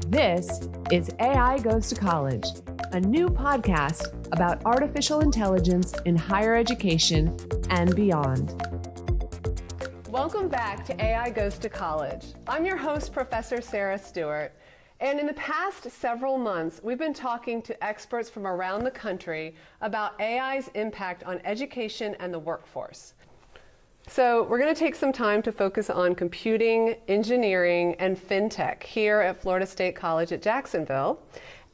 This is AI Goes to College, a new podcast about artificial intelligence in higher education and beyond. Welcome back to AI Goes to College. I'm your host, Professor Sarah Stewart, and in the past several months, we've been talking to experts from around the country about AI's impact on education and the workforce. So we're going to take some time to focus on computing, engineering, and FinTech here at Florida State College at Jacksonville.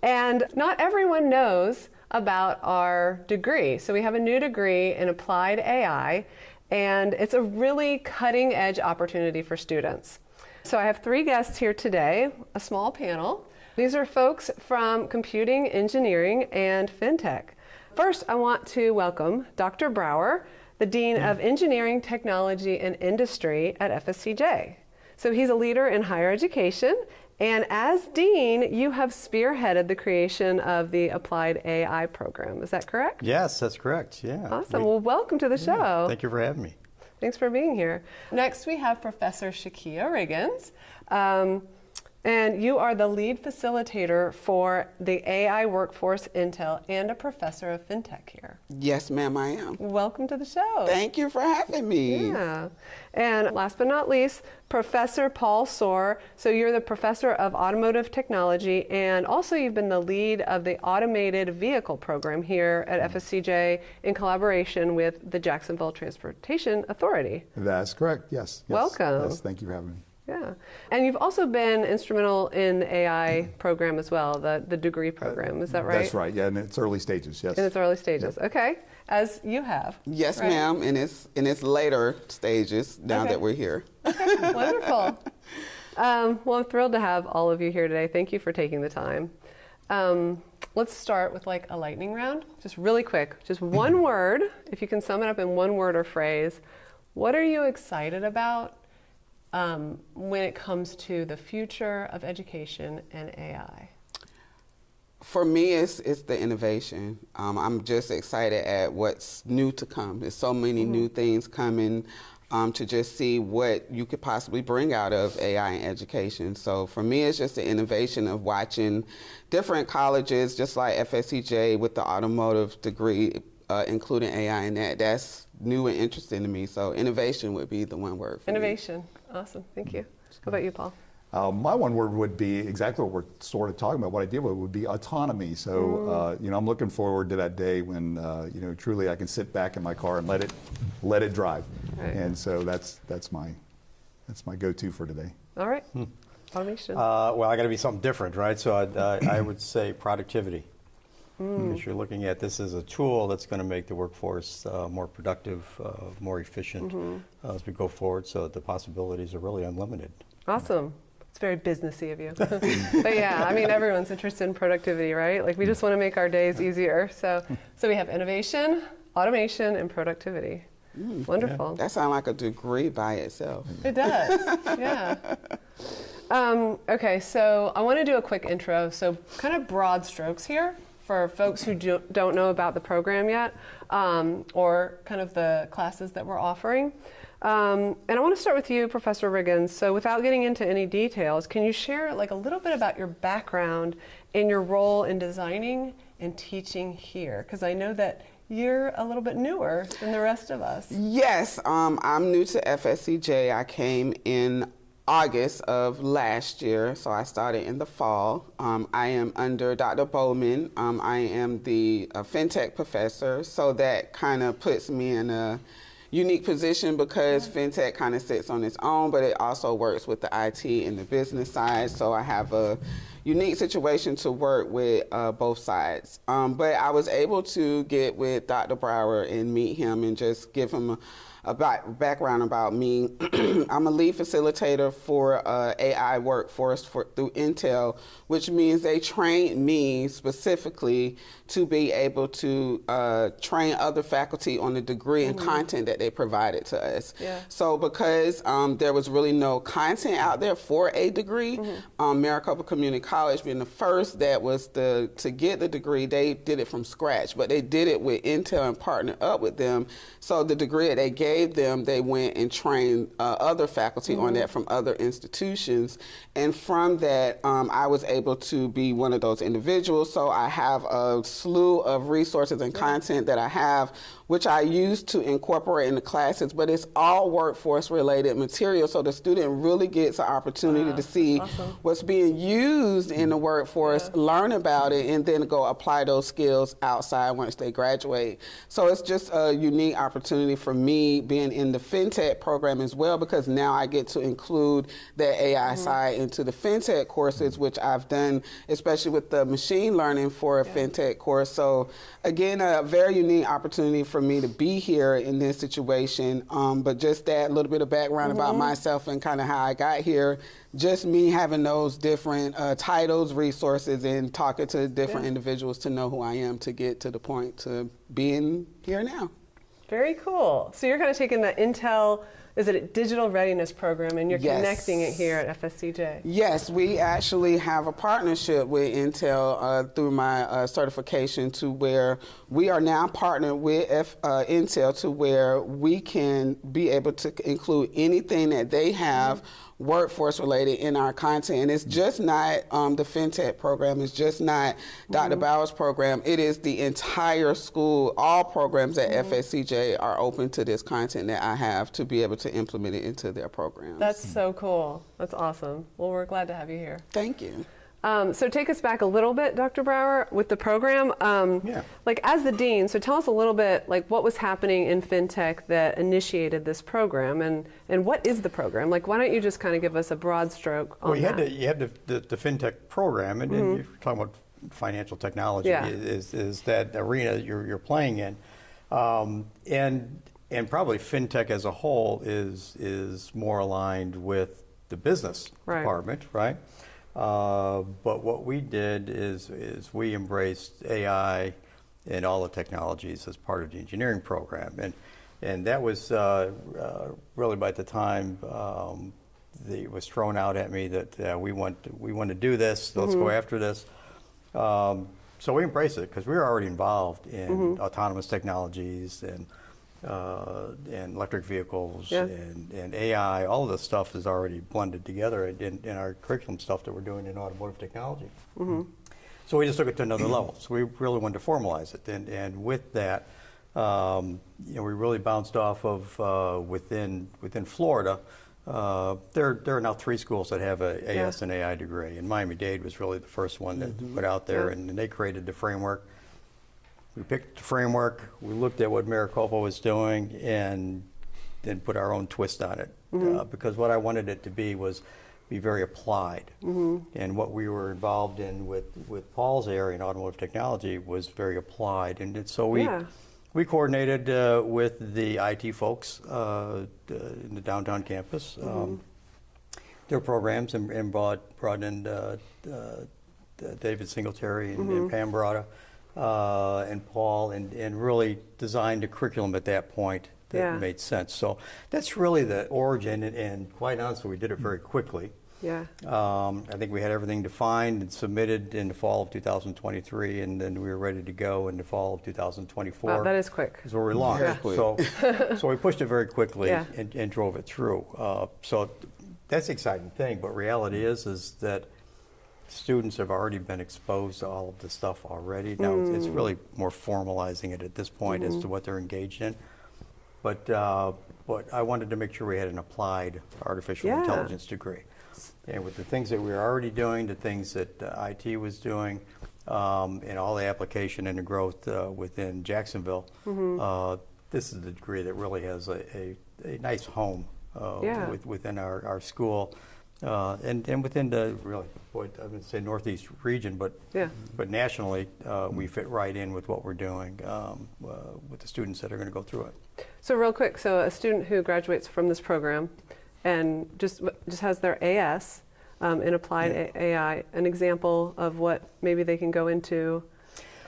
And not everyone knows about our degree. So we have a new degree in applied AI, and it's a really cutting-edge opportunity for students. So I have three guests here today, a small panel. These are folks from computing, engineering, and FinTech. First, I want to welcome Dr. Brauer, the Dean of Engineering, Technology, and Industry at FSCJ. So he's a leader in higher education, and as Dean, you have spearheaded the creation of the Applied AI program. Is that correct? Yes, that's correct, yeah. Awesome, well welcome to the show. Thank you for having me. Thanks for being here. Next we have Professor Sha'kia Riggins. And you are the lead facilitator for the AI Workforce Intel and a professor of FinTech here. Yes, ma'am, I am. Welcome to the show. Thank you for having me. Yeah. And last but not least, Professor Paul Soar. So you're the professor of automotive technology, and also you've been the lead of the automated vehicle program here at FSCJ in collaboration with the Jacksonville Transportation Authority. That's correct, yes. Welcome. Yes, thank you for having me. Yeah, and you've also been instrumental in the AI program as well, the degree program, is that right? That's right, yeah, in its early stages, yes. In its early stages, Yep. Okay, as you have. Yes, right? ma'am, in its later stages now that we're here. Okay, wonderful. Well, I'm thrilled to have all of you here today. Thank you for taking the time. Let's start with like a lightning round, just really quick, just one word, if you can sum it up in one word or phrase. What are you excited about when it comes to the future of education and AI? For me, it's the innovation. I'm just excited at what's new to come. There's so many new things coming to just see what you could possibly bring out of AI in education. So for me, it's just the innovation of watching different colleges, just like FSCJ with the automotive degree, including AI in that. That's new and interesting to me. So innovation would be the one word for Innovation. me. Awesome. Thank you. How about you, Paul? My one word would be exactly what we're sort of talking about. What I did with it would be autonomy. So, I'm looking forward to that day when, truly I can sit back in my car and let it drive. Right. And so that's my go-to for today. All right. Automation. Well, I got to be something different, right? So I would say productivity. Because you're looking at this as a tool that's going to make the workforce more productive, more efficient as we go forward, so the possibilities are really unlimited. Awesome. It's very businessy of you. But yeah, I mean, everyone's interested in productivity, right? Like we just want to make our days easier. So we have innovation, automation, and productivity. Wonderful. Yeah. That sounds like a degree by itself. It does, yeah. Okay, so I want to do a quick intro. So kind of broad strokes here for folks who don't know about the program yet, or kind of the classes that we're offering. And I want to start with you, Professor Riggins. So without getting into any details, can you share like a little bit about your background and your role in designing and teaching here? Because I know that you're a little bit newer than the rest of us. Yes, I'm new to FSCJ. I came in August of last year, so I started in the fall. I am under Dr. Bowman. I am the FinTech Professor, so that kind of puts me in a unique position because FinTech kind of sits on its own, but it also works with the IT and the business side, so I have a unique situation to work with both sides. But I was able to get with Dr. Brauer and meet him and just give him a background about me. I'm a lead facilitator for AI workforce through Intel, which means they trained me specifically to be able to train other faculty on the degree and content that they provided to us. Yeah. So because there was really no content out there for a degree, Maricopa Community College being the first that was to get the degree, they did it from scratch, but they did it with Intel and partnered up with them. So the degree that they gave gave them, they went and trained other faculty on that from other institutions. And from that, I was able to be one of those individuals. So I have a slew of resources and content that I have, which I use to incorporate in the classes, but it's all workforce related material. So the student really gets an opportunity to see what's being used in the workforce, learn about it, and then go apply those skills outside once they graduate. So it's just a unique opportunity for me being in the FinTech program as well, because now I get to include that AI side into the FinTech courses, which I've done, especially with the machine learning for a FinTech course. So again, a very unique opportunity for me to be here in this situation. But just that little bit of background about myself and kind of how I got here, just me having those different titles, resources, and talking to different individuals to know who I am to get to the point to being here now. Very cool. So you're kind of taking the Intel, is it a digital readiness program, and you're connecting it here at FSCJ? Yes, we actually have a partnership with Intel through my certification, to where we are now partnered with Intel, to where we can be able to include anything that they have workforce related in our content. And it's just not the FinTech program, it's just not Dr. Bauer's program, it is the entire school. All programs at FSCJ are open to this content that I have to be able to implement it into their programs. That's so cool. That's awesome. Well, we're glad to have you here. Thank you. So take us back a little bit, Dr. Brauer, with the program. Like as the dean, so tell us a little bit, like what was happening in FinTech that initiated this program, and what is the program? Like, why don't you just kind of give us a broad stroke on that? You had the FinTech program, and you're talking about financial technology is that arena you're playing in, and probably FinTech as a whole is more aligned with the business department, right? But what we did is we embraced AI and all the technologies as part of the engineering program, and that was really by the time it was thrown out at me that we want to do this. Let's go after this. So we embraced it because we were already involved in autonomous technologies and electric vehicles and AI. All of this stuff is already blended together in our curriculum stuff that we're doing in automotive technology. So we just took it to another level. So we really wanted to formalize it, and with that, we really bounced off of within Florida. There are now 3 schools that have a AS and AI degree, and Miami-Dade was really the first one that put out there, and they created the framework. We picked the framework, we looked at what Maricopa was doing, and then put our own twist on it. Because what I wanted it to be was be very applied. And what we were involved in with Paul's area in automotive technology was very applied. And so we coordinated with the IT folks in the downtown campus, their programs, and brought in David Singletary and Pam Brauer. And Paul, and really designed a curriculum at that point that made sense. So that's really the origin, and quite honestly, we did it very quickly. I think we had everything defined and submitted in the fall of 2023, and then we were ready to go in the fall of 2024. Wow, that is quick. Is where we launched. So we pushed it very quickly and drove it through. So that's the exciting thing, but reality is that students have already been exposed to all of this stuff already. Now it's really more formalizing it at this point as to what they're engaged in. But I wanted to make sure we had an applied artificial intelligence degree. And with the things that we were already doing, the things that IT was doing, and all the application and the growth within Jacksonville, this is the degree that really has a nice home within our school. And within the really, I would say Northeast region, but nationally, we fit right in with what we're doing with the students that are going to go through it. So real quick, so a student who graduates from this program and just has their AS in applied AI, an example of what maybe they can go into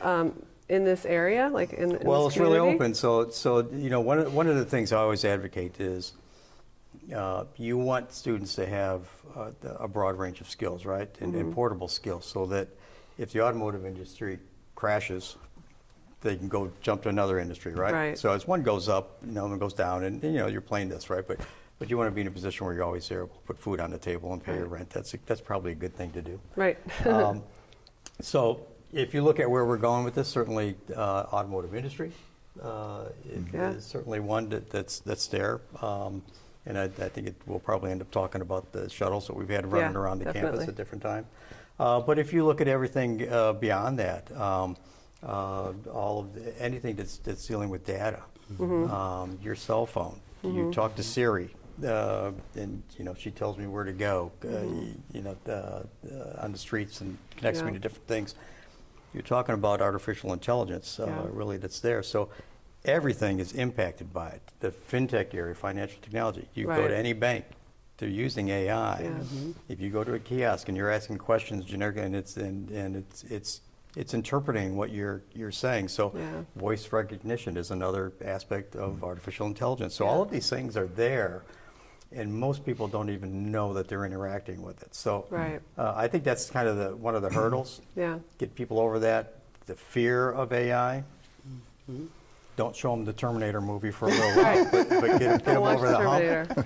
in this area, like in this it's really community? open. So you know, one of the things I always advocate is you want students to have a broad range of skills, right, and portable skills, so that if the automotive industry crashes, they can go jump to another industry, right? Right. So as one goes up, another one goes down, and you're playing this, right? But you want to be in a position where you're always able to put food on the table and pay your rent. That's probably a good thing to do. Right. So if you look at where we're going with this, certainly automotive industry is certainly one that's there. And I think we'll probably end up talking about the shuttles that we've had running around the campus at different times. But if you look at everything beyond that, anything that's dealing with data, your cell phone, you talk to Siri, and she tells me where to go, on the streets and connects me to different things. You're talking about artificial intelligence, really, that's there. So everything is impacted by it. The fintech area, financial technology. You go to any bank, they're using AI. If you go to a kiosk and you're asking questions generically, and it's interpreting what you're saying. So voice recognition is another aspect of artificial intelligence. So all of these things are there, and most people don't even know that they're interacting with it. So I think that's kind of one of the hurdles. Get people over that, the fear of AI. Don't show them the Terminator movie for a little while, but get them over the hump.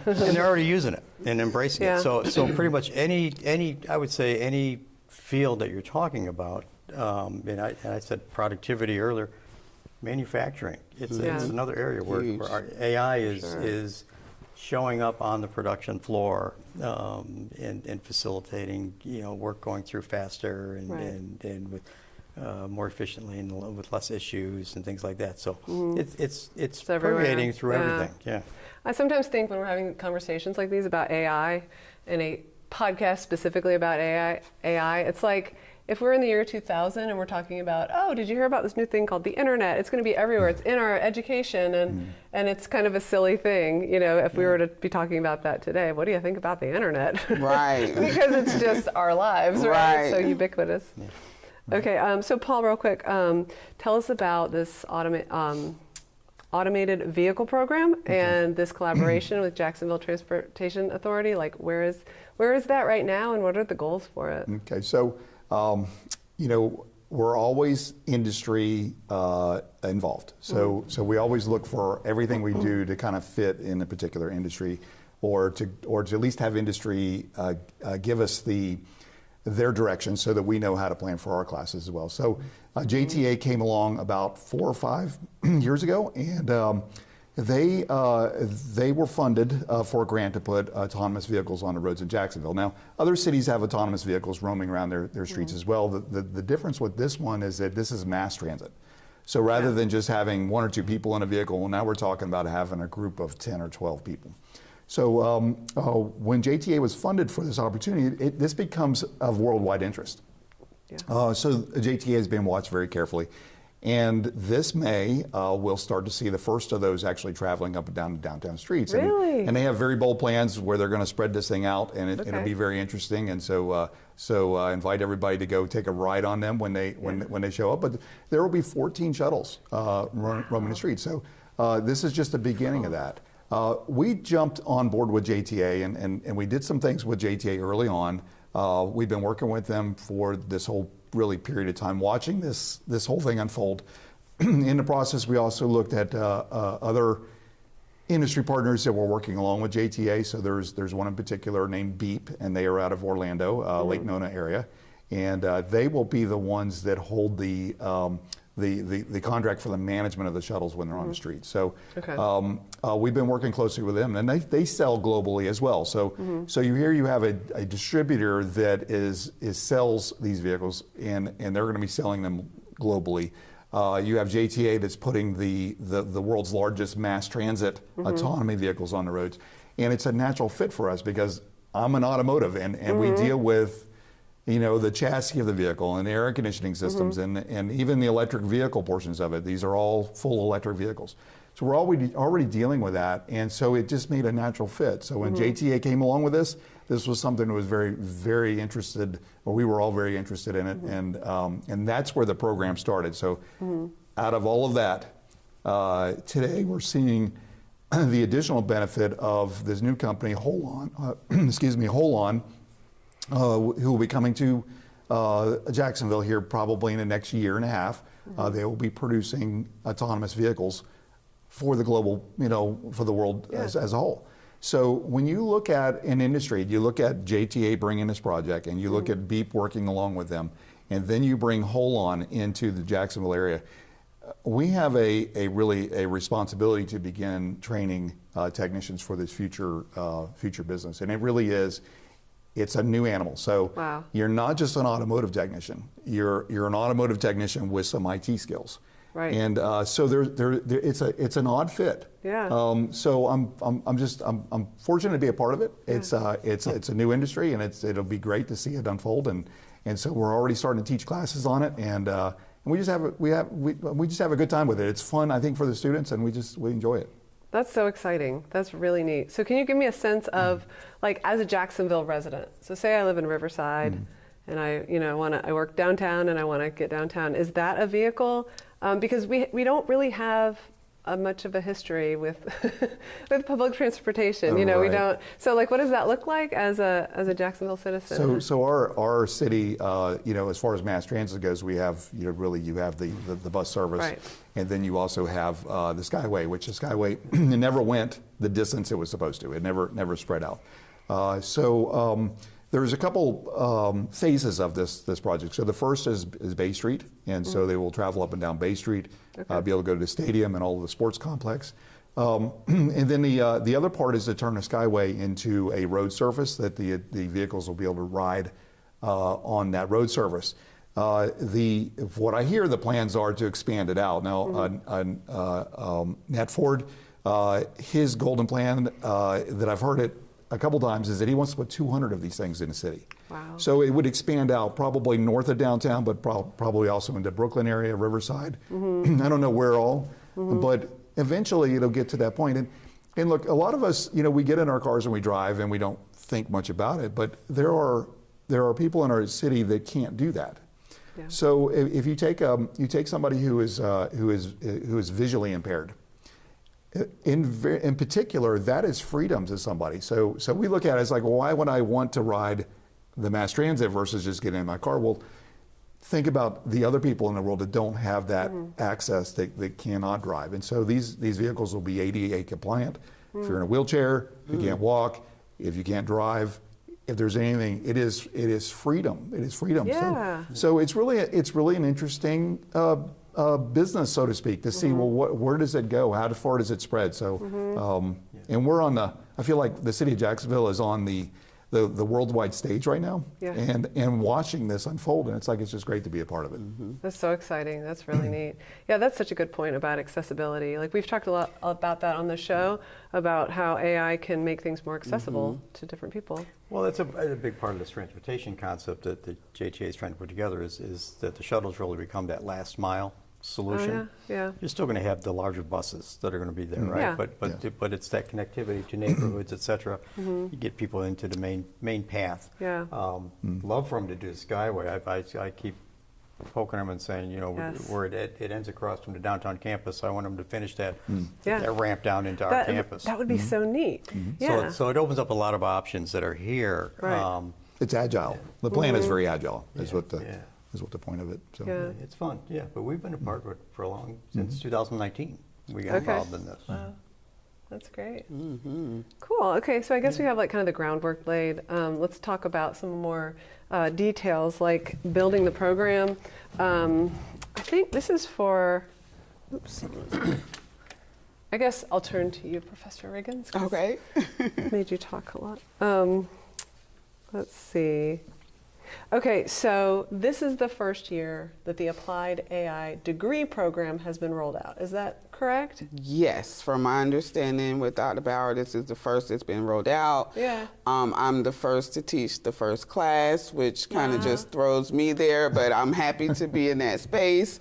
And they're already using it and embracing it. So pretty much I would say any field that you're talking about, and I said productivity earlier, manufacturing. It's another area where our AI is showing up on the production floor and facilitating work going through faster and with more efficiently and with less issues and things like that. So it's permeating through everything. I sometimes think when we're having conversations like these about AI and a podcast specifically about AI, it's like if we're in the year 2000 and we're talking about, oh, did you hear about this new thing called the internet? It's going to be everywhere. It's in our education, and it's kind of a silly thing, if we were to be talking about that today. What do you think about the internet? Right. Because it's just our lives, right? It's so ubiquitous. Okay, so Paul, real quick, tell us about this automated vehicle program and this collaboration with Jacksonville Transportation Authority. Like, where is that right now, and what are the goals for it? Okay, so we're always industry involved. So we always look for everything we do to kind of fit in a particular industry, or to at least have industry give us their direction so that we know how to plan for our classes as well. So JTA came along about 4 or 5 years ago, and they were funded for a grant to put autonomous vehicles on the roads in Jacksonville. Now, other cities have autonomous vehicles roaming around their streets as well. The difference with this one is that this is mass transit. So rather than just having 1 or 2 people in a vehicle, well, now we're talking about having a group of 10 or 12 people. So when JTA was funded for this opportunity, this becomes of worldwide interest. So JTA has been watched very carefully. And this May, we'll start to see the first of those actually traveling up and down the downtown streets. Really? And they have very bold plans where they're going to spread this thing out, and it'll be very interesting. And so I invite everybody to go take a ride on them when they show up. But there will be 14 shuttles roaming the streets. So this is just the beginning of that. We jumped on board with JTA, and we did some things with JTA early on. We've been working with them for this whole period of time, watching this whole thing unfold. In the process, we also looked at other industry partners that were working along with JTA. So there's one in particular named Beep, and they are out of Orlando, Lake Nona area, and they will be the ones that hold the contract for the management of the shuttles when they're on the street. So we've been working closely with them, and they sell globally as well. So so you have a distributor that sells these vehicles, and they're going to be selling them globally. You have JTA that's putting the world's largest mass transit autonomy vehicles on the roads, and it's a natural fit for us because I'm an automotive, and we deal with the chassis of the vehicle and the air conditioning systems and even the electric vehicle portions of it. These are all full electric vehicles. So we're already dealing with that, and so it just made a natural fit. So when JTA came along with this was something that was very, very interested, or we were all very interested in it, and that's where the program started. So out of all of that, today we're seeing the additional benefit of this new company, Holon, who will be coming to Jacksonville here probably in the next year and a half. They will be producing autonomous vehicles for the global, for the world as a whole. So when you look at an industry, you look at JTA bringing this project, and you look at Beep working along with them, and then you bring Holon into the Jacksonville area, we have a responsibility to begin training technicians for this future business, and it really is. It's a new animal. So you're not just an automotive technician. You're an automotive technician with some IT skills. Right. And so it's an odd fit. Yeah. So I'm fortunate to be a part of it. Yeah. It's a new industry, and it'll be great to see it unfold. And so we're already starting to teach classes on it, and we just have a good time with it. It's fun, I think, for the students, and we enjoy it. That's so exciting. That's really neat. So can you give me a sense of, like, as a Jacksonville resident, so say I live in Riverside, and I work downtown and I want to get downtown. Is that a vehicle? Because we don't really have much of a history with with public transportation. We don't. So, like, what does that look like as a Jacksonville citizen? So our city, as far as mass transit goes, we have you have the bus service, right. And then you also have the Skyway, which the Skyway it never went the distance it was supposed to. It never spread out. There's a couple phases of this project. So the first is Bay Street, and so they will travel up and down Bay Street, be able to go to the stadium and all of the sports complex. And then the other part is to turn the Skyway into a road surface that the vehicles will be able to ride on that road surface. What I hear the plans are to expand it out. Now, Nat Ford, his golden plan that I've heard it a couple times is that he wants to put 200 of these things in the city. Wow. So it would expand out probably north of downtown, but probably also into Brooklyn area, Riverside. I don't know where all, but eventually it'll get to that point. And look, a lot of us, we get in our cars and we drive and we don't think much about it, but there are people in our city that can't do that. Yeah. So if you take somebody who is visually impaired, in particular, that is freedom to somebody. So we look at it as like, well, why would I want to ride the mass transit versus just getting in my car? Well, think about the other people in the world that don't have that access, that cannot drive. And so these vehicles will be ADA compliant. If you're in a wheelchair, if you can't walk, if you can't drive, if there's anything, it is freedom. It is freedom. Yeah. So it's really an interesting business, so to speak, to see, well, where does it go? How far does it spread? So, and we're on I feel like the city of Jacksonville is on the worldwide stage right now, and watching this unfold, and it's just great to be a part of it. That's so exciting. That's really neat. Yeah, that's such a good point about accessibility. Like, we've talked a lot about that on the show, about how AI can make things more accessible to different people. Well, that's a big part of this transportation concept that the JTA is trying to put together is that the shuttles really become that last mile solution. Yeah. You're still going to have the larger buses that are going to be there, right? Yeah. But it's that connectivity to neighborhoods, et cetera. You get people into the main path. Yeah. Love for them to do the Skyway. I keep poking them and saying, where it ends across from the downtown campus, I want them to finish that ramp down into our campus. That would be so neat. Yeah. So it opens up a lot of options that are here. Right. It's agile. The plan is very agile. Is what the point of it. So it's fun. Yeah, but we've been a part of it for since 2019. We got involved in this. Wow. That's great. Cool. Okay, so I guess we have kind of the groundwork laid. Let's talk about some more details, like building the program. I think this is for. Oops. I guess I'll turn to you, Professor Riggins. Okay. Made you talk a lot. Let's see. Okay, so this is the first year that the Applied AI degree program has been rolled out. Is that correct? Yes, from my understanding with Dr. Brauer, this is the first it's been rolled out. Yeah. I'm the first to teach the first class, which kind of just throws me there, but I'm happy to be in that space.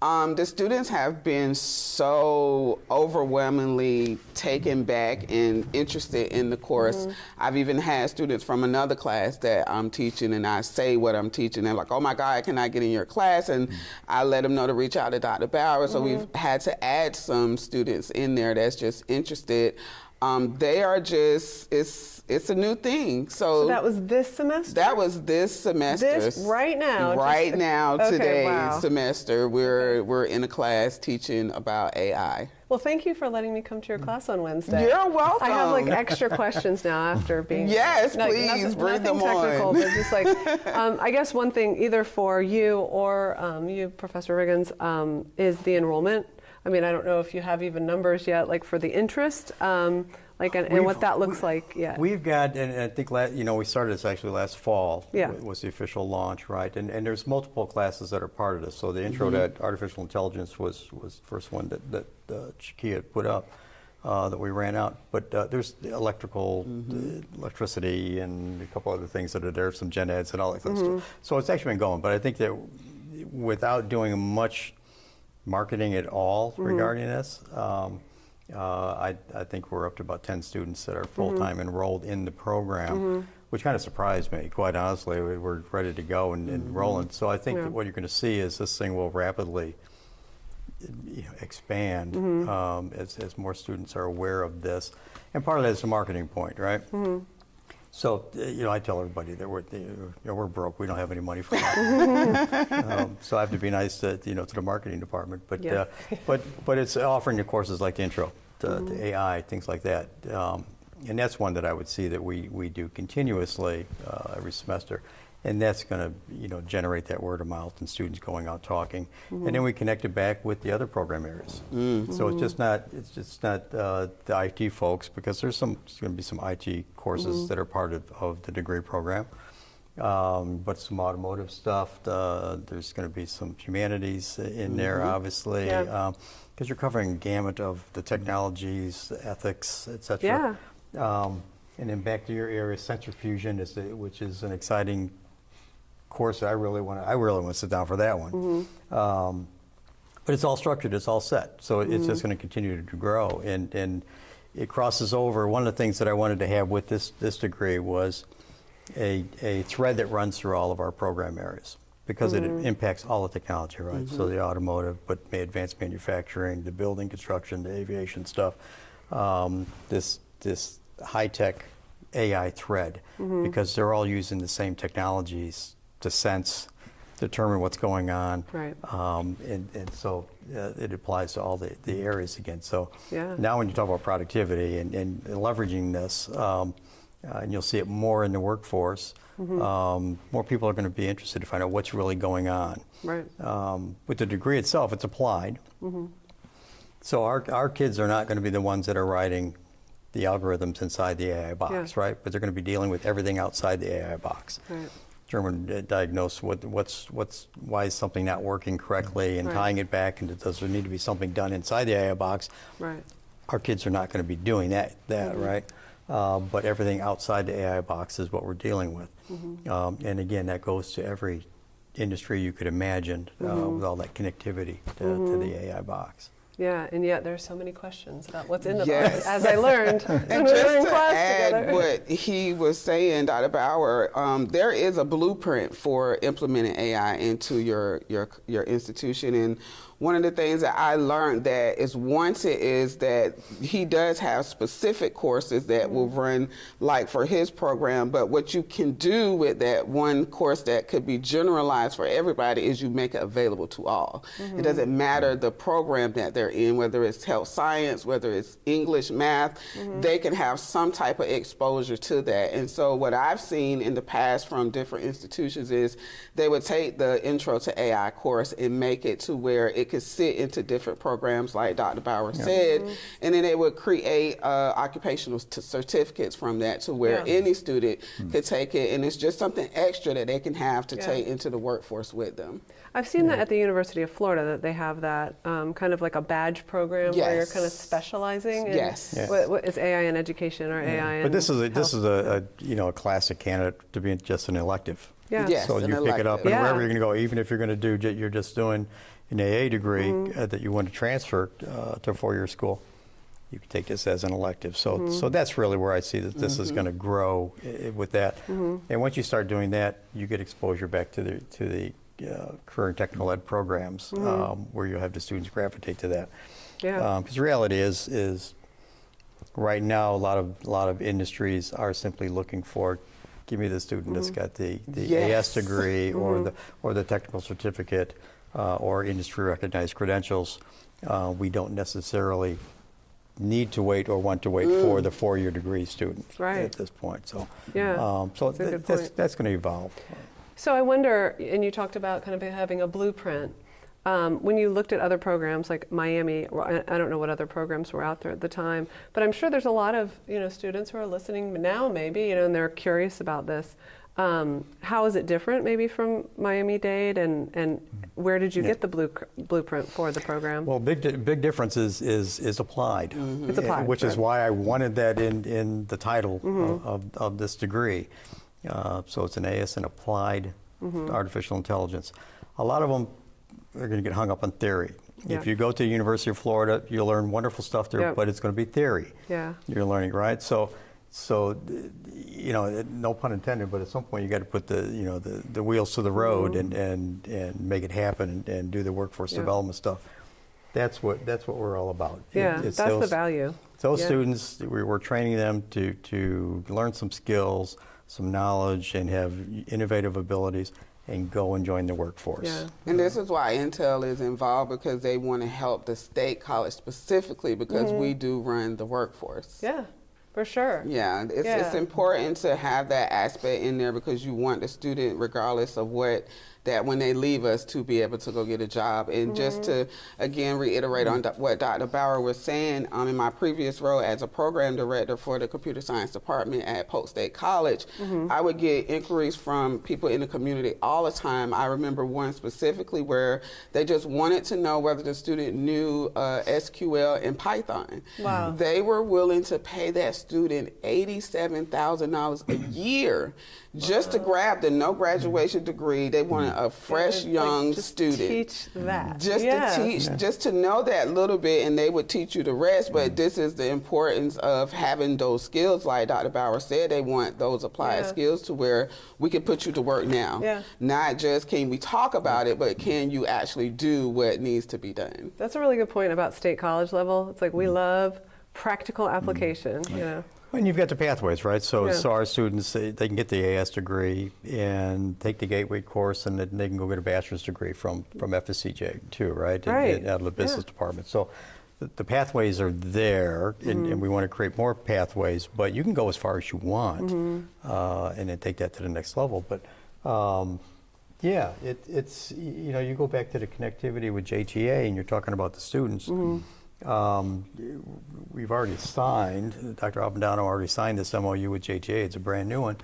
The students have been so overwhelmingly taken back and interested in the course. I've even had students from another class that I'm teaching, and I say what I'm teaching. They're like, oh my God, can I get in your class? And I let them know to reach out to Dr. Brauer. So we've had to add some students in there that's just interested. They are just, it's a new thing. So that was this semester? That was this semester. This right now? Right now, today wow. semester, we're in a class teaching about AI. Well, thank you for letting me come to your class on Wednesday. You're welcome. I have like extra questions now after being. Yes, please bring them technical, on. But just like, I guess one thing either for you or you, Professor Riggins, is the enrollment. I mean, I don't know if you have even numbers yet, like for the interest, like and what that looks like. Yeah. We've got, and I think we started this actually last fall. Yeah. Was the official launch, right? And there's multiple classes that are part of this. So the intro to artificial intelligence was the first one that Sha'kia had put up that we ran out. But there's electricity and a couple other things that are there, some gen eds and all that kind of stuff. So it's actually been going. But I think that without doing much marketing at all regarding this, I think we're up to about 10 students that are full-time enrolled in the program, which kind of surprised me, quite honestly. We're ready to go and rolling. So I think that what you're going to see is this thing will rapidly expand as more students are aware of this. And part of that is a marketing point, right? So, I tell everybody that we're broke. We don't have any money for that. So I have to be nice to the marketing department. But but it's offering the courses like the intro to AI, things like that. And that's one that I would see that we do continuously every semester. And that's going to generate that word of mouth and students going out talking. And then we connect it back with the other program areas. So it's just not the IT folks, because there's going to be some IT courses that are part of the degree program. But some automotive stuff, there's going to be some humanities in there, obviously, because you're covering a gamut of the technologies, the ethics, et cetera. And then back to your area, centrifusion, which is an exciting course. I really want to sit down for that one. But it's all structured, it's all set, so it's just going to continue to grow, and it crosses over. One of the things that I wanted to have with this degree was a thread that runs through all of our program areas, because it impacts all the technology, right? So the automotive, but advanced manufacturing, the building construction, the aviation stuff, this high-tech AI thread, because they're all using the same technologies to sense, determine what's going on, and so it applies to all the areas again. So now when you talk about productivity and leveraging this, and you'll see it more in the workforce, more people are going to be interested to find out what's really going on. With the degree itself, it's applied. So our kids are not going to be the ones that are writing the algorithms inside the AI box, right? But they're going to be dealing with everything outside the AI box. Determine, diagnose why is something not working correctly, and tying it back, and does there need to be something done inside the AI box? Our kids are not going to be doing that, right? But everything outside the AI box is what we're dealing with. And again, that goes to every industry you could imagine with all that connectivity to the AI box. Yeah, and yet there's so many questions about what's in the box, as I learned when we were in to class add together. what he was saying, Dr. Brauer, there is a blueprint for implementing AI into your institution, and one of the things that I learned that is wanted is that he does have specific courses that will run like for his program, but what you can do with that one course that could be generalized for everybody is you make it available to all. It doesn't matter the program that they're in, whether it's health science, whether it's English, math, they can have some type of exposure to that. And so what I've seen in the past from different institutions is they would take the Intro to AI course and make it to where it could sit into different programs like Dr. Brauer said, and then they would create occupational certificates from that to where any student could take it, and it's just something extra that they can have to take into the workforce with them. I've seen that at the University of Florida, that they have that kind of like a badge program where you're kind of specializing in what is AI in education or AI in But this is a classic candidate to be just an elective. So you pick it up, and wherever you're going to go, even if you're going to do, you're just doing an AA degree that you want to transfer to a four-year school, you can take this as an elective. So so that's really where I see that this is going to grow with that. And once you start doing that, you get exposure back to the career and technical ed programs where you have the students gravitate to that. Because the reality is right now, a lot of industries are simply looking for, give me the student that's got the AS degree or the technical certificate or industry recognized credentials. We don't necessarily need to wait or want to wait for the 4-year degree student at this point. So, that's going to evolve. So I wonder, and you talked about kind of having a blueprint. When you looked at other programs like Miami, or I don't know what other programs were out there at the time, but I'm sure there's a lot of students who are listening now, maybe, and they're curious about this. How is it different, maybe from Miami-Dade, and where did you get the blueprint for the program? Well, big difference is applied. It's applied, which is why I wanted that in the title of this degree. So it's an AS in applied artificial intelligence. A lot of them are going to get hung up on theory. If you go to the University of Florida, you'll learn wonderful stuff there, but it's going to be theory. You're learning, right? So no pun intended, but at some point you got to put the wheels to the road and make it happen and do the workforce development stuff. That's what we're all about. That's the value. Those students, we're training them to learn some skills, some knowledge, and have innovative abilities, and go and join the workforce. And this is why Intel is involved, because they want to help the state college specifically, because we do run the workforce. For sure. It's important to have that aspect in there, because you want the student, regardless of that when they leave us, to be able to go get a job. And just to, again, reiterate on what Dr. Brauer was saying, in my previous role as a program director for the computer science department at Polk State College, I would get inquiries from people in the community all the time. I remember one specifically where they just wanted to know whether the student knew SQL and Python. Wow. They were willing to pay that student $87,000 a year just to grab the no graduation degree. They wanted a fresh young student. Teach that. Just to teach, just to know that little bit, and they would teach you the rest. But this is the importance of having those skills, like Dr. Brauer said. They want those applied skills to where we can put you to work now. Not just can we talk about it, but can you actually do what needs to be done? That's a really good point about state college level. It's like we love practical application. And you've got the pathways, right? So our students, they can get the AS degree and take the gateway course, and then they can go get a bachelor's degree from FSCJ too, right? Out of the business department. So the pathways are there, and we want to create more pathways, but you can go as far as you want and then take that to the next level. But it's you go back to the connectivity with JTA, and you're talking about the students. We've already signed, Dr. Albandano already signed this MOU with JTA. It's a brand new one,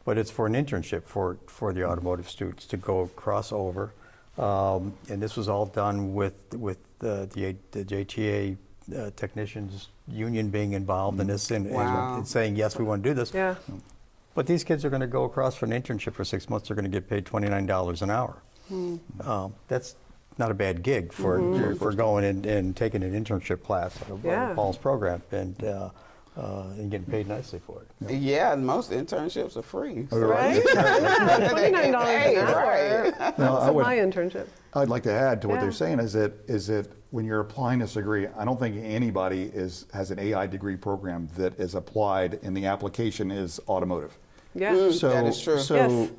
but it's for an internship for the automotive students to go cross over. And this was all done with the JTA technicians union being involved in this and saying, yes, we want to do this. But these kids are going to go across for an internship for 6 months. They're going to get paid $29 an hour. That's not a bad gig for going and taking an internship class at Paul's program and getting paid nicely for it. Most internships are free. Right? $29 an hour. That's my internship. I'd like to add to what they're saying is that when you're applying this degree, I don't think anybody has an AI degree program that is applied and the application is automotive. So, that is true.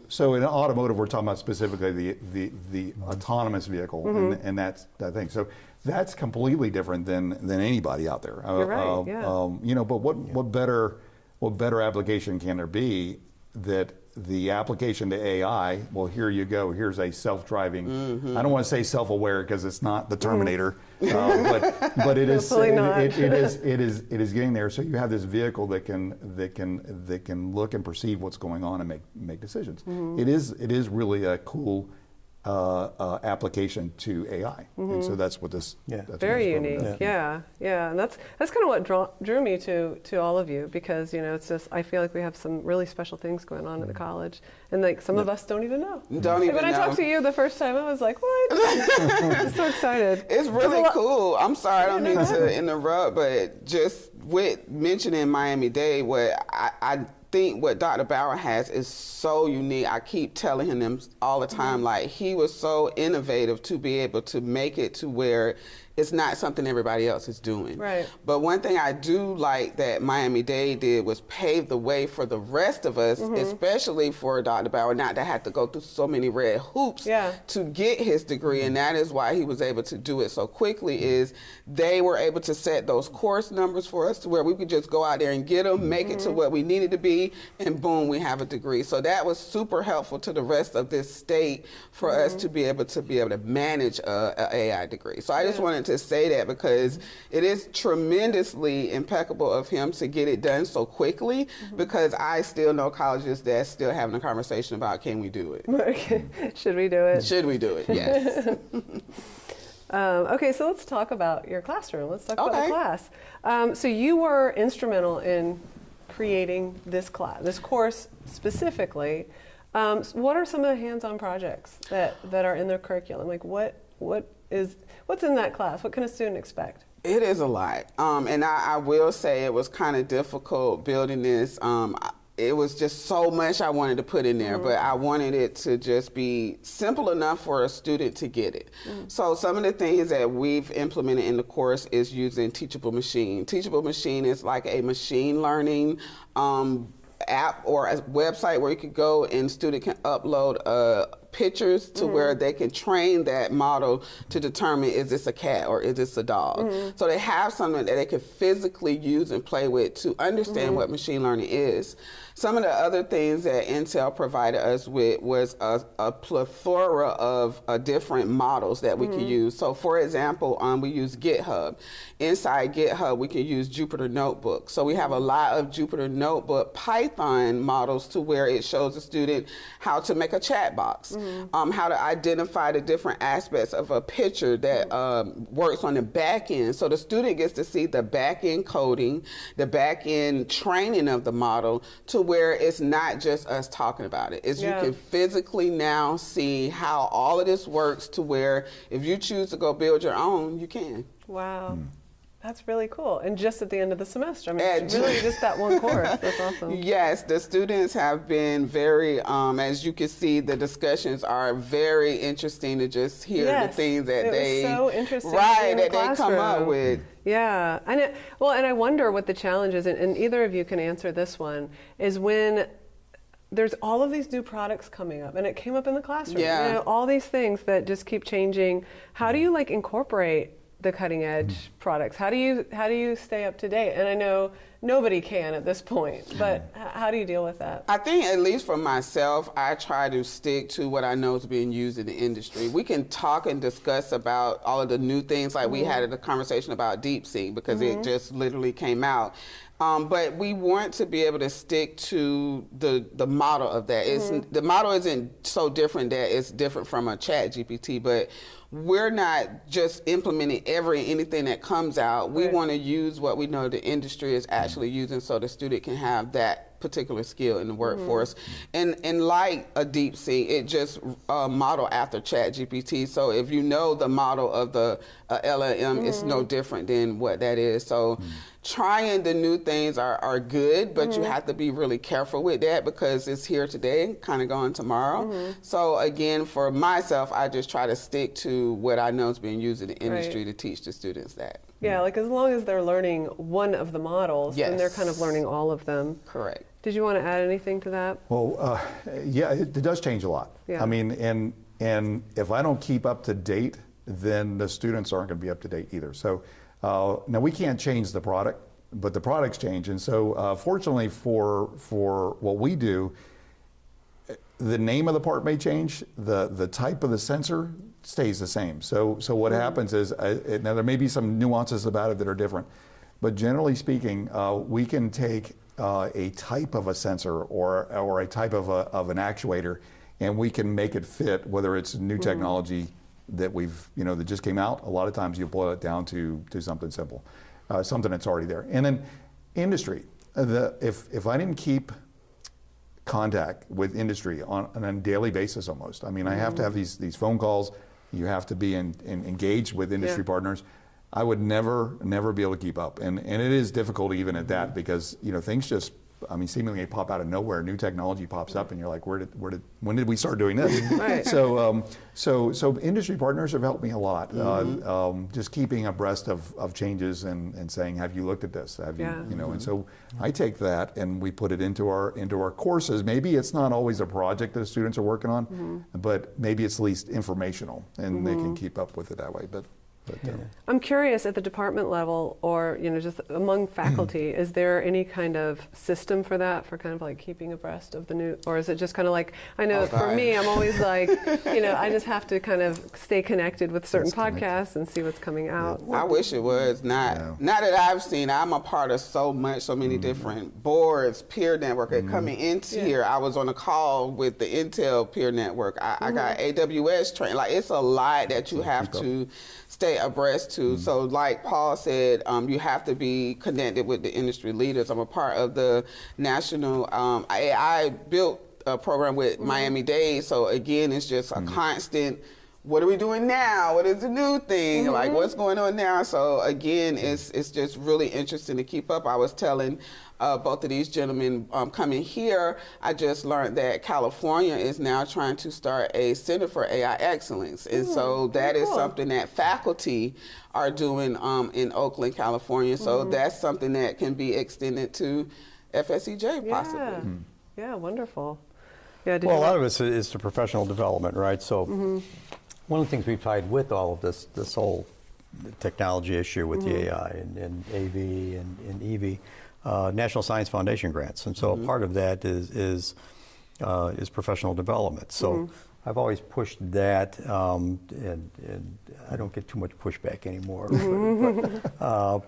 So in automotive, we're talking about specifically the autonomous vehicle and that thing. So that's completely different than anybody out there. You're right. But what better application can there be that the application to AI? Well, here you go. Here's a self-driving. I don't want to say self-aware because it's not the Terminator, but it is. It is getting there. So you have this vehicle that can look and perceive what's going on and make decisions. It is really a cool application to AI, and so that's what this. That's very unique. And that's kind of what drew me to all of you, because it's just I feel like we have some really special things going on at the college, and like some of us don't even know. When I talked to you the first time, I was like, what? I'm so excited. It's really cool. I'm sorry, I don't mean to interrupt, but just with mentioning Miami-Dade, what I think what Dr. Brauer has is so unique. I keep telling him all the time, like he was so innovative to be able to make it to where it's not something everybody else is doing. Right. But one thing I do like that Miami-Dade did was pave the way for the rest of us, especially for Dr. Brauer, not to have to go through so many red hoops to get his degree. And that is why he was able to do it so quickly, is they were able to set those course numbers for us to where we could just go out there and get them, make it to what we needed to be, and boom, we have a degree. So that was super helpful to the rest of this state for us to be able to manage a AI degree. So I just wanted to say that because it is tremendously impeccable of him to get it done so quickly, because I still know colleges that's still having a conversation about, can we do it? Should we do it? Should we do it? Yes. Okay, so let's talk about your classroom. Let's talk about the class. So you were instrumental in creating this course specifically. So what are some of the hands-on projects that are in their curriculum? Like what's in that class? What can a student expect? It is a lot. And I will say it was kind of difficult building this. It was just so much I wanted to put in there, but I wanted it to just be simple enough for a student to get it. So some of the things that we've implemented in the course is using Teachable Machine. Teachable Machine is like a machine learning app or a website where you could go and student can upload pictures to where they can train that model to determine, is this a cat or is this a dog? So they have something that they can physically use and play with to understand what machine learning is. Some of the other things that Intel provided us with was a plethora of different models that we could use. So for example, we use GitHub. Inside GitHub, we can use Jupyter Notebook. So we have a lot of Jupyter Notebook Python models to where it shows the student how to make a chat box, how to identify the different aspects of a picture that works on the back end. So the student gets to see the back end coding, the back end training of the model, to where it's not just us talking about it. You can physically now see how all of this works, to where if you choose to go build your own, you can. Wow. That's really cool. And just at the end of the semester. I mean, it's really just that one course. That's awesome. Yes, the students have been very, as you can see, the discussions are very interesting to just hear the things that they come up with. Yeah, and I wonder what the challenge is, and either of you can answer this one, is when there's all of these new products coming up, and it came up in the classroom. Yeah. You know, all these things that just keep changing. How do you incorporate the cutting edge products? How do you stay up to date? And I know nobody can at this point, but how do you deal with that? I think, at least for myself, I try to stick to what I know is being used in the industry. We can talk and discuss about all of the new things, like we had a conversation about DeepSeek, because it just literally came out. But we want to be able to stick to the model of that. The model isn't so different that it's different from a chat GPT, but we're not just implementing anything that comes out. We want to use what we know the industry is actually using, so the student can have that particular skill in the workforce. And like a DeepSeek, it just model after chat GPT. So if you know the model of the LLM, it's no different than what that is. So trying the new things are good, but you have to be really careful with that, because it's here today, kind of gone tomorrow. So again, for myself, I just try to stick to what I know is being used in the industry to teach the students that. Yeah, as long as they're learning one of the models, then they're kind of learning all of them. Correct. Did you want to add anything to that? Well, yeah, it does change a lot. Yeah. I mean, and if I don't keep up to date, then the students aren't going to be up to date either. So now we can't change the product, but the products change. And so fortunately for what we do, the name of the part may change, the type of the sensor stays the same. So what happens is, now there may be some nuances about it that are different, but generally speaking, we can take a type of a sensor or a type of an actuator, and we can make it fit, whether it's new technology that that just came out. A lot of times you boil it down to something simple, something that's already there. And then industry, if I didn't keep contact with industry on a daily basis almost, I mean, I have to have these phone calls, you have to be engaged with industry partners. I would never be able to keep up. And it is difficult even at that, because things just seemingly pop out of nowhere. New technology pops up, and you're like, when did we start doing this? Right. So industry partners have helped me a lot. Just keeping abreast of changes and saying, have you looked at this? Have you, And so I take that and we put it into our courses. Maybe it's not always a project that the students are working on, but maybe it's at least informational, and they can keep up with it that way. But I'm curious, at the department level, or just among faculty, is there any kind of system for that, for kind of like keeping abreast of the new, or is it just kind of like, I know for me, I'm always like, I just have to kind of stay connected with certain podcasts and see what's coming out. I wish it was not that I've seen. I'm a part of so many different boards, peer network. Coming into here, I was on a call with the Intel peer network. I got AWS trained. Like, it's a lot that you have to stay abreast to. So like Paul said, you have to be connected with the industry leaders. I'm a part of the national, I built a program with Miami-Dade. So again, it's just a constant, what are we doing now? What is the new thing? Like, what's going on now? So again, it's just really interesting to keep up. I was telling both of these gentlemen coming here, I just learned that California is now trying to start a Center for AI Excellence. And so that is something that faculty are doing in Oakland, California. So that's something that can be extended to FSCJ possibly. Yeah, wonderful. Yeah, well, a lot of it is the professional development, right? So one of the things we've tied with all of this whole technology issue with the AI and AV and EV, National Science Foundation grants, and so part of that is professional development. So I've always pushed that, and I don't get too much pushback anymore.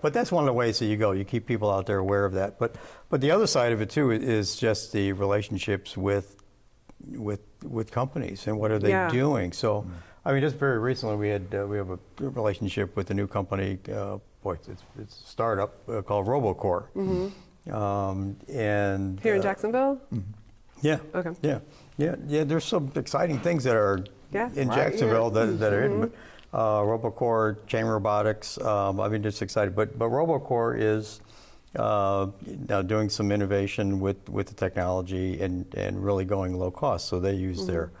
But that's one of the ways that you go. You keep people out there aware of that. But the other side of it too is just the relationships with companies and what are they doing. So I mean, just very recently we have a relationship with a new company. It's a startup called RoboCore. And here in Jacksonville? Yeah. Okay. Yeah. There's some exciting things that are in Jacksonville that are in. RoboCore, chain robotics. I mean, just excited. But RoboCore is now doing some innovation with the technology and really going low cost. So they use their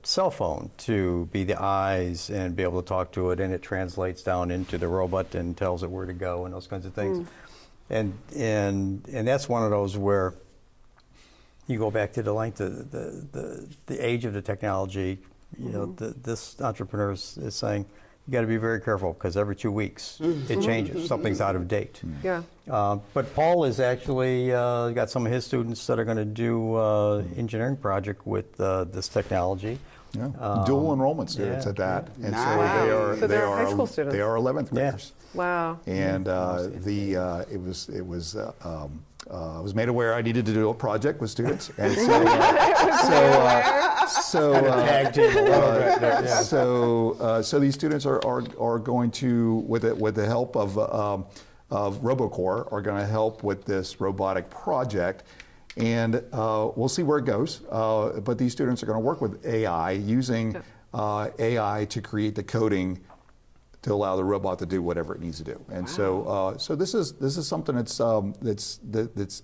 cell phone to be the eyes and be able to talk to it, and it translates down into the robot and tells it where to go and those kinds of things. And that's one of those where you go back to the length of the age of the technology. This entrepreneur is saying you got to be very careful because every 2 weeks it changes. Something's out of date. Yeah. But Paul is actually got some of his students that are going to do engineering project with this technology. Dual enrollment students at that, and so they're high school students. They are 11th graders. Wow. And it was made aware I needed to do a project with students, and so these students are going to, with the help of RoboCore, are going to help with this robotic project, and we'll see where it goes. But these students are going to work with AI, using AI to create the coding to allow the robot to do whatever it needs to do. And so this is something that's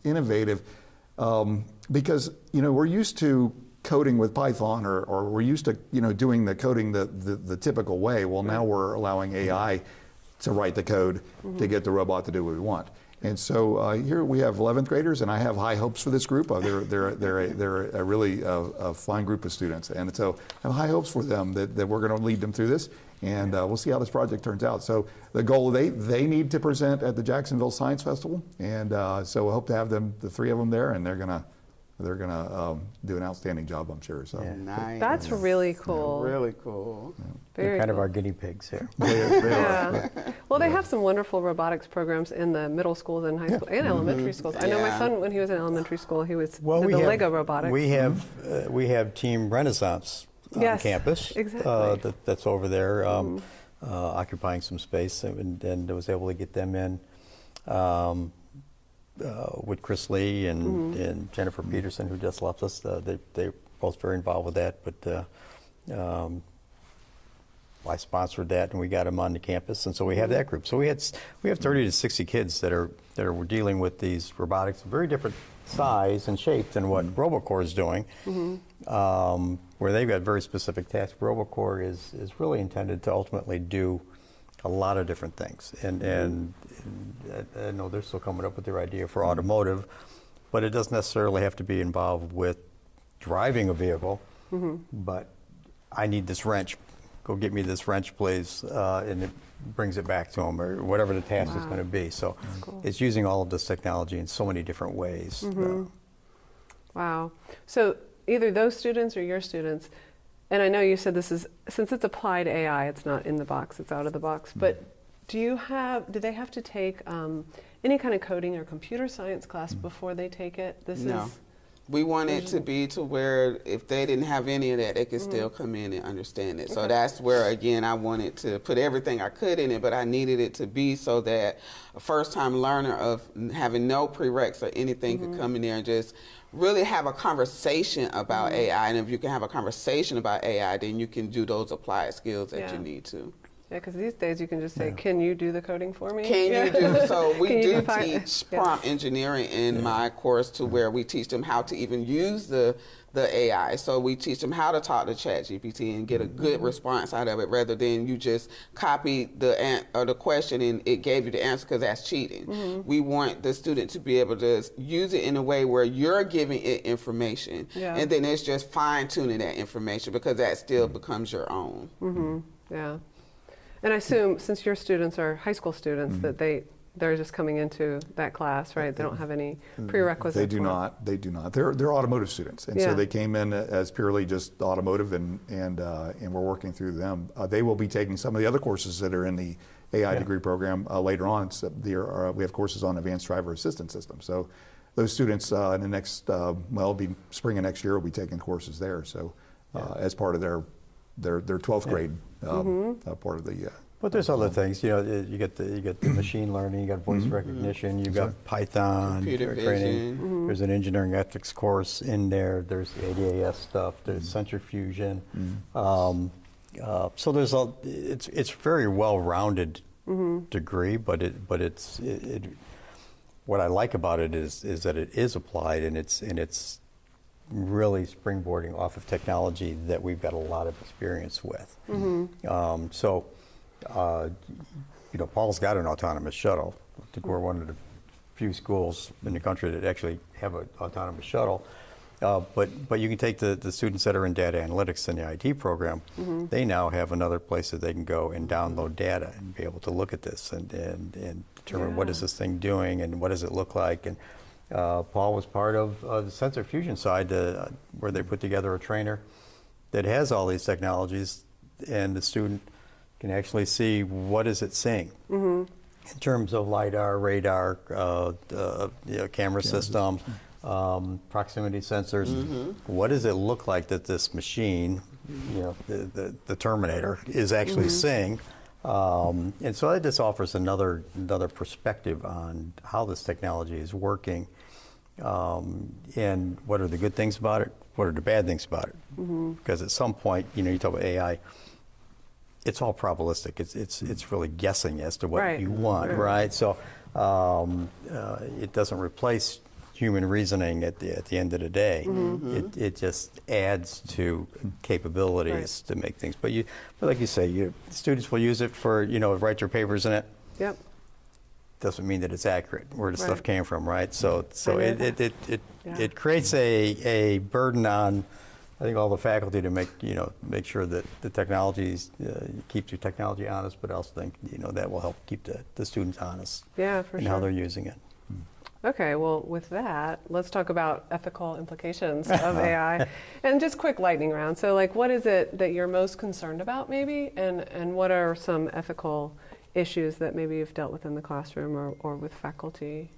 innovative, because we're used to coding with Python, or we're used to doing the coding the typical way. Well, now we're allowing AI to write the code to get the robot to do what we want. And so here we have 11th graders, and I have high hopes for this group. They're a really fine group of students, and so I have high hopes for them that we're going to lead them through this, and we'll see how this project turns out. So the goal, they need to present at the Jacksonville Science Festival, and so I hope to have the three of them there, and they're gonna do an outstanding job, I'm sure. So Nice. That's really cool. Really cool. They're kind cool. of our guinea pigs here. Well, they have some wonderful robotics programs in the middle schools and high school and elementary schools. I know my son, when he was in elementary school, he was did the Lego robotics. We have Team Renaissance on campus. Exactly. That's over there, occupying some space, and I was able to get them in. With Chris Lee and Jennifer Peterson, who just left us. They're both very involved with that. But I sponsored that, and we got them on the campus, and so we have that group. So we have 30 to 60 kids that are dealing with these robotics, very different size and shape than what RoboCore is doing, where they've got very specific tasks. RoboCore is really intended to ultimately do a lot of different things, and I know they're still coming up with their idea for automotive, but it doesn't necessarily have to be involved with driving a vehicle, but I need this wrench. Go get me this wrench, please, and it brings it back to them, or whatever the task is going to be. So it's using all of this technology in so many different ways. Wow. So either those students or your students, and I know you said this is, since it's applied AI, it's not in the box, it's out of the box, but do they have to take any kind of coding or computer science class before they take it? No. We want it to be to where if they didn't have any of that, they could still come in and understand it. So that's where, again, I wanted to put everything I could in it, but I needed it to be so that a first-time learner of having no prereqs or anything could come in there and just really have a conversation about AI. And if you can have a conversation about AI, then you can do those applied skills that you need to. Yeah, because these days you can just say, can you do the coding for me? Can you do? So we do teach prompt engineering in my course, to where we teach them how to even use the AI. So we teach them how to talk to ChatGPT and get a good response out of it, rather than you just copy the question and it gave you the answer, because that's cheating. We want the student to be able to use it in a way where you're giving it information, and then it's just fine-tuning that information, because that still becomes your own. Yeah. And I assume, since your students are high school students, that they're just coming into that class, right? They don't have any prerequisites. They do not. They do not. They're automotive students, and so they came in as purely just automotive, and we're working through them. They will be taking some of the other courses that are in the AI degree program later on. So we have courses on advanced driver assistance systems. So those students in the next, it'll be spring of next year, will be taking courses there. So as part of their 12th grade part of the. But there's other things, you get the machine learning, you got voice recognition, you got Python, computer training. There's an engineering ethics course in there. There's the ADAS stuff. There's sensor fusion. So there's it's very well-rounded degree, but it's what I like about it is that it is applied, and it's really springboarding off of technology that we've got a lot of experience with. Paul's got an autonomous shuttle. I think we're one of the few schools in the country that actually have an autonomous shuttle. But you can take the students that are in data analytics in the IT program. They now have another place that they can go and download data and be able to look at this and determine what is this thing doing and what does it look like. And Paul was part of the sensor fusion side, where they put together a trainer that has all these technologies, and the student can actually see what is it seeing in terms of LiDAR, radar, camera system, proximity sensors. What does it look like that this machine, the Terminator, is actually seeing? And so that just offers another perspective on how this technology is working, and what are the good things about it, what are the bad things about it. Because at some point, you talk about AI, it's all probabilistic. It's really guessing as to what you want, right? So it doesn't replace human reasoning at the end of the day. It just adds to capabilities to make things. But like you say, students will use it for write their papers in it. Yep. Doesn't mean that it's accurate where the stuff came from, right? So it creates a burden on, I think, all the faculty to make sure that the technologies keeps your technology honest, but I also think that will help keep the students honest in how they're using it. Okay, well, with that, let's talk about ethical implications of AI. And just quick lightning round. So, what is it that you're most concerned about, maybe? And what are some ethical issues that maybe you've dealt with in the classroom or with faculty?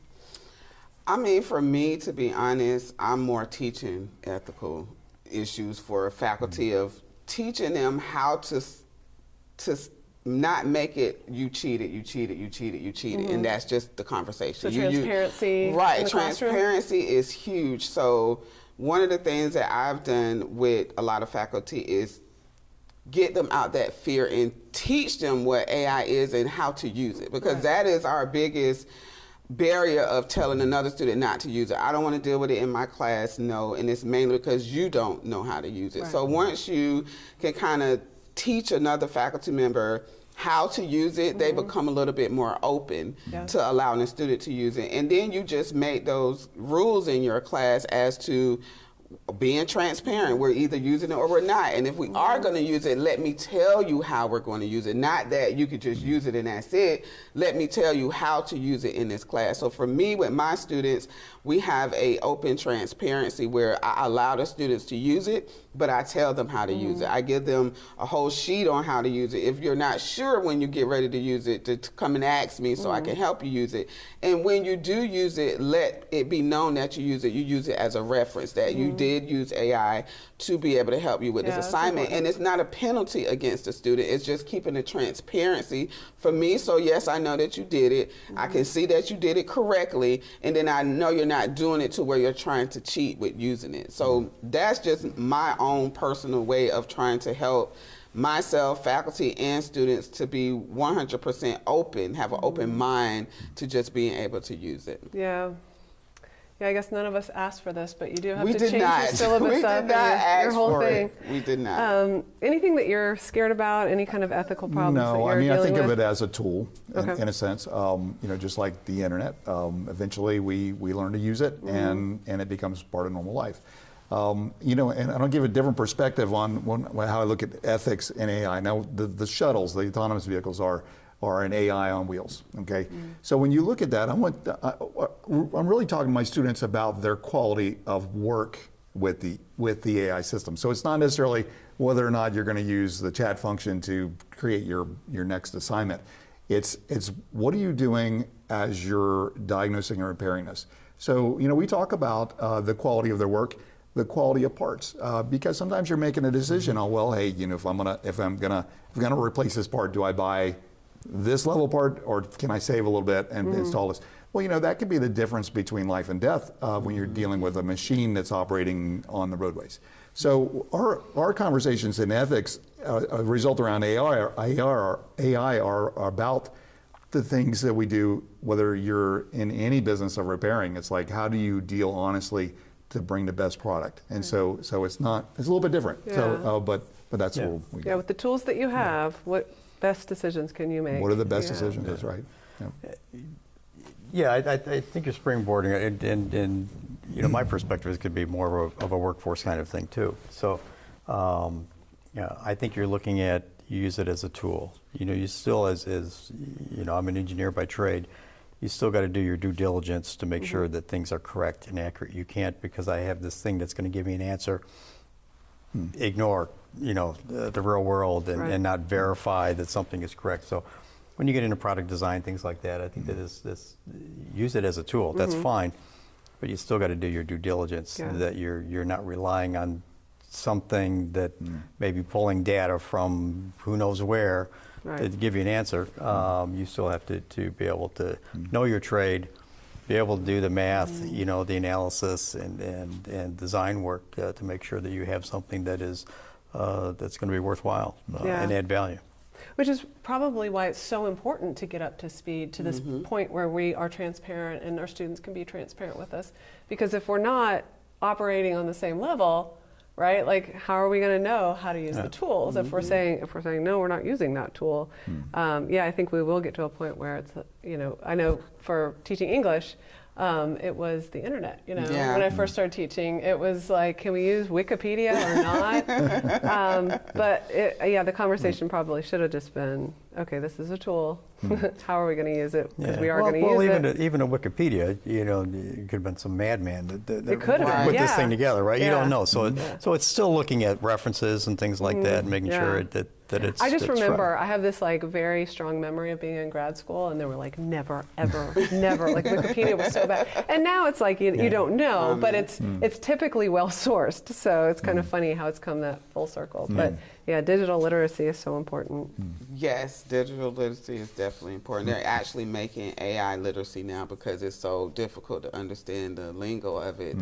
I mean, for me, to be honest, I'm more teaching ethical issues for faculty, of teaching them how to not make it you cheated, and that's just the conversation. So transparency, right? Transparency is huge. So one of the things that I've done with a lot of faculty is get them out that fear and teach them what AI is and how to use it, because that is our biggest barrier of telling another student not to use it. I don't want to deal with it in my class, no, and it's mainly because you don't know how to use it. So once you can kind of teach another faculty member how to use it, they become a little bit more open to allowing a student to use it. And then you just make those rules in your class as to being transparent. We're either using it or we're not. And if we are going to use it, let me tell you how we're going to use it. Not that you could just use it and that's it. Let me tell you how to use it in this class. So for me, with my students, we have a open transparency where I allow the students to use it, but I tell them how to use it. I give them a whole sheet on how to use it. If you're not sure when you get ready to use it, to come and ask me so I can help you use it. And when you do use it, let it be known that you use it as a reference, that you did use AI to be able to help you with this assignment. And it's not a penalty against the student. It's just keeping the transparency for me. So yes, I know that you did it. I can see that you did it correctly. And then I know you're not doing it to where you're trying to cheat with using it. So that's just my own personal way of trying to help myself, faculty, and students to be 100% open, have an open mind to just being able to use it. Yeah, I guess none of us asked for this, but you do have We to did change not. your syllabus We did up not and your ask whole for thing. it. We did not. Anything that you're scared about? Any kind of ethical problems that No, you're I mean, I dealing think with? of it as a tool Okay. in a sense. Just like the internet. Eventually, we learn to use it, and it becomes part of normal life. And I don't give a different perspective on how I look at ethics in AI. Now, the shuttles, the autonomous vehicles are an AI on wheels. Okay, so when you look at that, I'm really talking to my students about their quality of work with the AI system. So it's not necessarily whether or not you're going to use the chat function to create your next assignment. It's what are you doing as you're diagnosing and repairing this. So we talk about the quality of their work, the quality of parts, because sometimes you're making a decision on, well, hey, if I'm gonna replace this part, do I buy this level part, or can I save a little bit and install this? Well, that could be the difference between life and death when you're dealing with a machine that's operating on the roadways. So our conversations in ethics result around AI are about the things that we do, whether you're in any business of repairing. It's like, how do you deal honestly to bring the best product? And so it's a little bit different. Yeah. So, but that's where we go. Yeah, with the tools that you have, what best decisions can you make? What are the best decisions? That's right. Yeah, I think you're springboarding, and my perspective is could be more of a workforce kind of thing too. So, I think you're looking at use it as a tool. You still as I'm an engineer by trade. You still got to do your due diligence to make sure that things are correct and accurate. You can't, because I have this thing that's going to give me an answer, ignore the real world and not verify that something is correct. So when you get into product design, things like that, I think that is use it as a tool. That's fine, but you still got to do your due diligence that you're not relying on something that may be pulling data from who knows where to give you an answer. You still have to be able to know your trade, be able to do the math, the analysis and design work to make sure that you have something that is that's going to be worthwhile and add value. Which is probably why it's so important to get up to speed to this point where we are transparent and our students can be transparent with us. Because if we're not operating on the same level, right? Like, how are we going to know how to use the tools if we're saying no, we're not using that tool? I think we will get to a point where it's I know for teaching English, it was the internet. When I first started teaching, it was like, can we use Wikipedia or not? But the conversation probably should have just been, okay, this is a tool. How are we going to use it? Because we are going to use it. Even a Wikipedia, it could have been some madman that could have put this thing together, right? You don't know. So it's still looking at references and things like that and making sure that it's. I just remember, right. I have this very strong memory of being in grad school, and they were like, never, ever, never. Like, Wikipedia was so bad. And now it's like you don't know, but it's typically well sourced. So it's kind of funny how it's come that full circle. But digital literacy is so important. Yes, digital literacy is definitely important. They're actually making AI literacy now because it's so difficult to understand the lingo of it.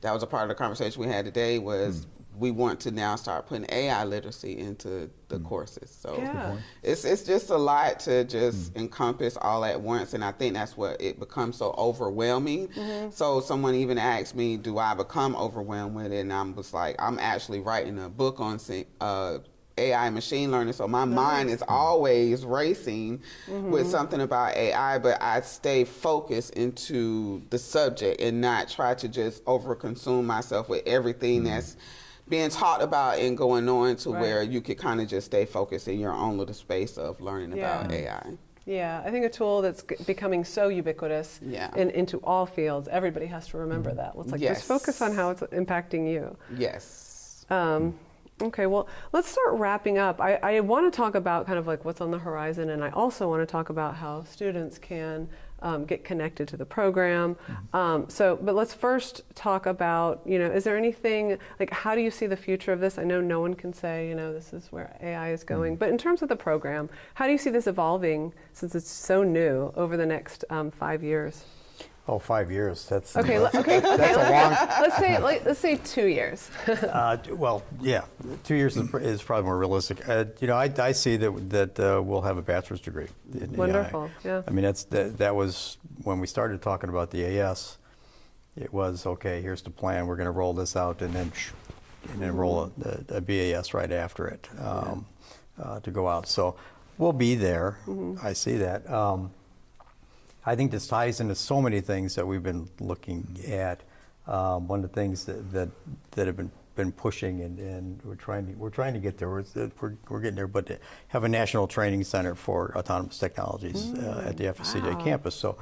That was a part of the conversation we had today was we want to now start putting AI literacy into the courses. So Yeah. it's just a lot to just encompass all at once, and I think that's what it becomes so overwhelming. So someone even asked me, do I become overwhelmed with it? And I was like, I'm actually writing a book on AI and machine learning, so my mind is always racing with something about AI, but I stay focused into the subject and not try to just overconsume myself with everything that's being taught about and going on to where you could kind of just stay focused in your own little space of learning about AI. Yeah, I think a tool that's becoming so ubiquitous into all fields, everybody has to remember that. It's like, just focus on how it's impacting you. Yes. Okay, well, let's start wrapping up. I want to talk about kind of like what's on the horizon, and I also want to talk about how students can get connected to the program. But let's first talk about, is there anything, like, how do you see the future of this? I know no one can say, this is where AI is going, but in terms of the program, how do you see this evolving, since it's so new, over the next 5 years? Oh, 5 years. That's okay. That's a long. Let's say 2 years. Well, yeah, 2 years is probably more realistic. I see that we'll have a bachelor's degree. Wonderful. Yeah. I mean, that was when we started talking about the AS. It was okay. Here's the plan. We're going to roll this out, and then roll a BAS right after it to go out. So we'll be there. I see that. I think this ties into so many things that we've been looking at. One of the things that have been pushing, and we're trying to get there. We're getting there, but to have a national training center for autonomous technologies at the FSCJ campus. So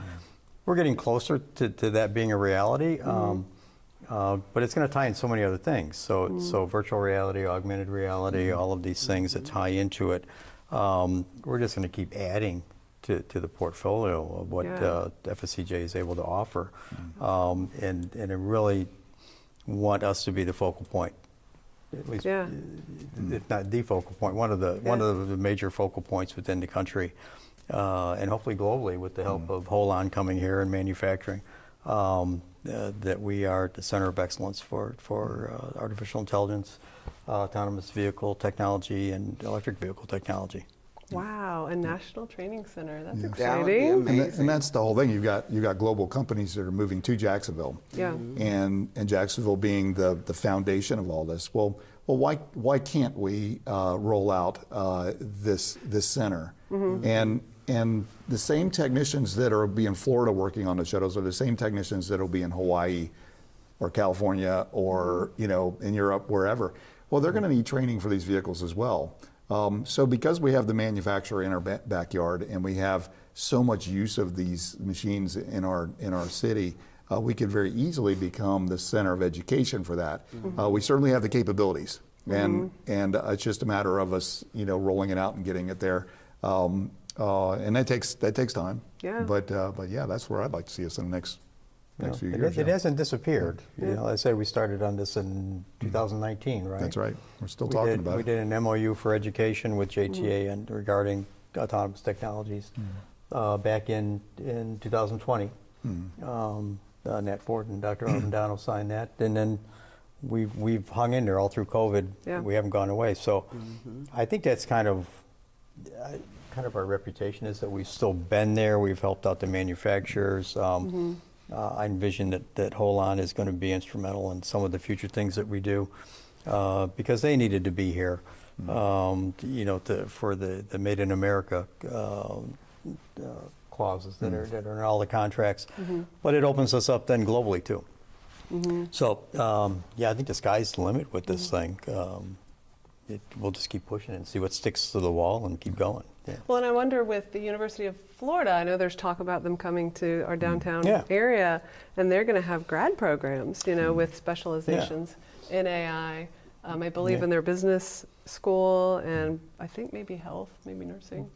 we're getting closer to that being a reality. But it's going to tie in so many other things. So virtual reality, augmented reality, all of these things that tie into it. We're just going to keep adding to the portfolio of what FSCJ is able to offer, and I really want us to be the focal point, at least, if not the focal point, one of the major focal points within the country, and hopefully globally with the help of Holon coming here and manufacturing, that we are the center of excellence for artificial intelligence, autonomous vehicle technology, and electric vehicle technology. Wow, a national training center. That's exciting. And that's the whole thing. You've got global companies that are moving to Jacksonville. Yeah. And Jacksonville being the foundation of all this. Well, why can't we roll out this center? And the same technicians that will be in Florida working on the shuttles are the same technicians that will be in Hawaii or California or in Europe, wherever. Well, they're going to need training for these vehicles as well. So because we have the manufacturer in our backyard and we have so much use of these machines in our city, we could very easily become the center of education for that. We certainly have the capabilities, and it's just a matter of us, rolling it out and getting it there. And that takes time. Yeah. But yeah, that's where I'd like to see us in the next few years. It hasn't disappeared. I say we started on this in 2019, right? That's right. We're still talking about it. We did an MOU for education with JTA and regarding autonomous technologies back in 2020. Nat Ford and Dr. Armendano signed that, and then we've hung in there all through COVID. Yeah. We haven't gone away. So I think that's kind of our reputation is that we've still been there. We've helped out the manufacturers. I envision that Holon is going to be instrumental in some of the future things that we do because they needed to be here, for the Made in America clauses that are in all the contracts. But it opens us up then globally too. So I think the sky's the limit with this thing. We'll just keep pushing it and see what sticks to the wall and keep going. Yeah. Well, and I wonder with the University of Florida, I know there's talk about them coming to our downtown area, and they're going to have grad programs, with specializations in AI. I believe in their business school, and I think maybe health, maybe nursing.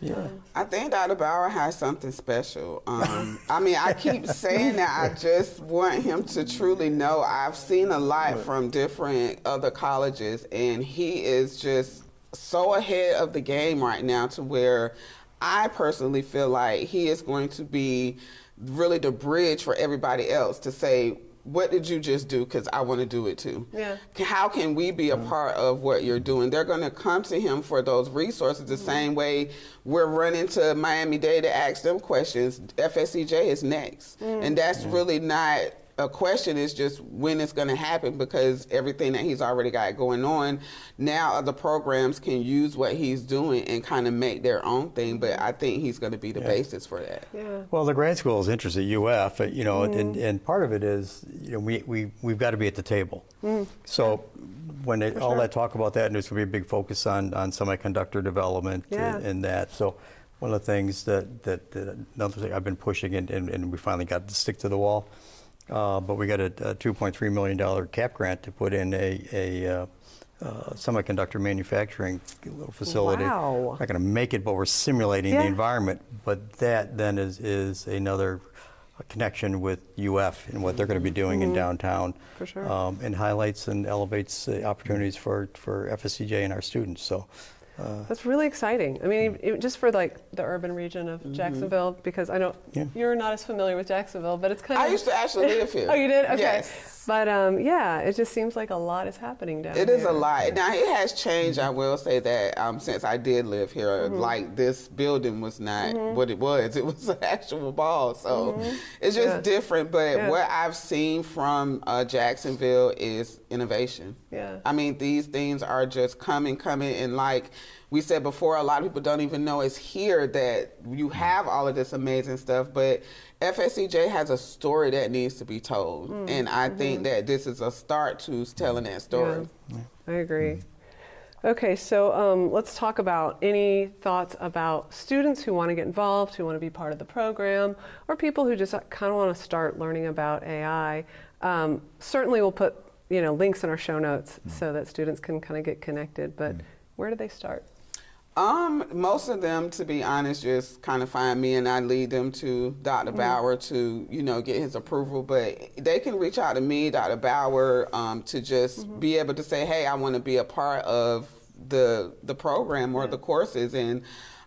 Yeah. I think Dr. Brauer has something special. I keep saying that. I just want him to truly know. I've seen a lot from different other colleges, and he is just so ahead of the game right now to where I personally feel like he is going to be really the bridge for everybody else to say, what did you just do? Because I want to do it too. Yeah. How can we be a part of what you're doing? They're going to come to him for those resources the same way we're running to Miami-Dade to ask them questions. FSCJ is next. And that's really not a question, is just when it's going to happen, because everything that he's already got going on, now other programs can use what he's doing and kind of make their own thing, but I think he's going to be the basis for that. Yeah. Well, the grad school is interested at UF, and part of it is, we've got to be at the table. So when all that talk about that, and there's going to be a big focus on semiconductor development and that. So one of the things that another thing I've been pushing, and we finally got to stick to the wall, but we got a $2.3 million cap grant to put in a semiconductor manufacturing facility. Wow. We're not going to make it, but we're simulating the environment. But that then is another connection with UF and what they're going to be doing in downtown. For sure. And highlights and elevates opportunities for FSCJ and our students. So. That's really exciting. I mean, just for like the urban region of Jacksonville, because I know you're not as familiar with Jacksonville, but it's kind of. I used to actually live here. Oh, you did? Okay. Yes. But yeah, it just seems like a lot is happening down here. It is a lot. Now, it has changed, I will say that, since I did live here. Like, this building was not what it was. It was an actual mall. So it's just different. But what I've seen from Jacksonville is innovation. Yeah. I mean, these things are just coming. And like we said before, a lot of people don't even know it's here that you have all of this amazing stuff. But FSCJ has a story that needs to be told. And I think that this is a start to telling that story. Yeah. I agree. Okay, so let's talk about any thoughts about students who want to get involved, who want to be part of the program, or people who just kind of want to start learning about AI. Certainly we'll put links in our show notes so that students can kind of get connected, but where do they start? Most of them, to be honest, just kind of find me and I lead them to Dr. Brauer to, get his approval. But they can reach out to me, Dr. Brauer, to just be able to say, hey, I want to be a part of the program or the courses. And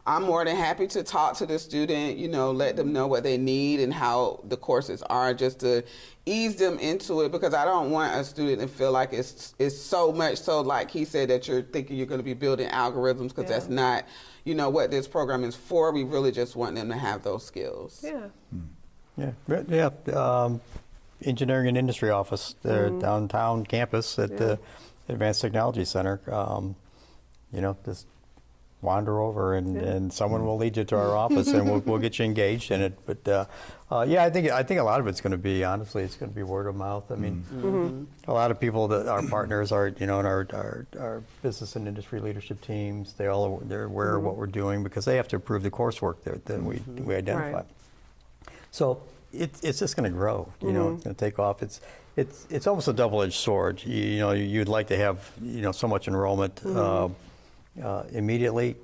I'm more than happy to talk to the student, let them know what they need and how the courses are, just to ease them into it, because I don't want a student to feel like it's so much so, like he said, that you're thinking you're going to be building algorithms, because that's not, what this program is for. We really just want them to have those skills. Engineering and Industry Office, their downtown campus at the Advanced Technology Center. Just wander over and someone will lead you to our office and we'll get you engaged in it. But I think a lot of it's going to be, honestly, it's going to be word of mouth. I mean, a lot of people that our partners are, in our business and industry leadership teams, they're aware of what we're doing, because they have to approve the coursework that we identify. Right. So it's just going to grow. It's going to take off. It's almost a double-edged sword. You'd like to have so much enrollment. Immediately,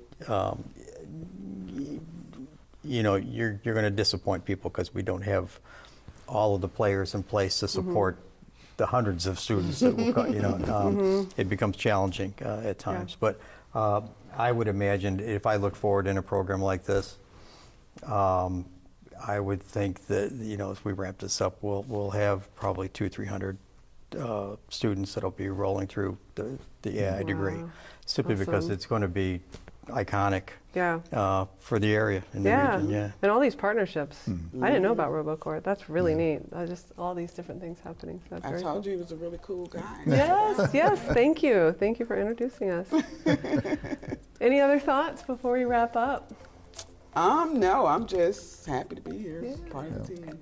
you're going to disappoint people, because we don't have all of the players in place to support the hundreds of students that will come. It becomes challenging at times. But I would imagine, if I look forward in a program like this, I would think that as we ramp this up, we'll have probably 200-300 students that'll be rolling through the AI degree. Simply because it's going to be iconic for the area and the region. And all these partnerships. I didn't know about RoboCore. That's really neat. Just all these different things happening. So that's I very told cool. you he was a really cool guy. Yes. Thank you. Thank you for introducing us. Any other thoughts before we wrap up? No, I'm just happy to be here, part of the team.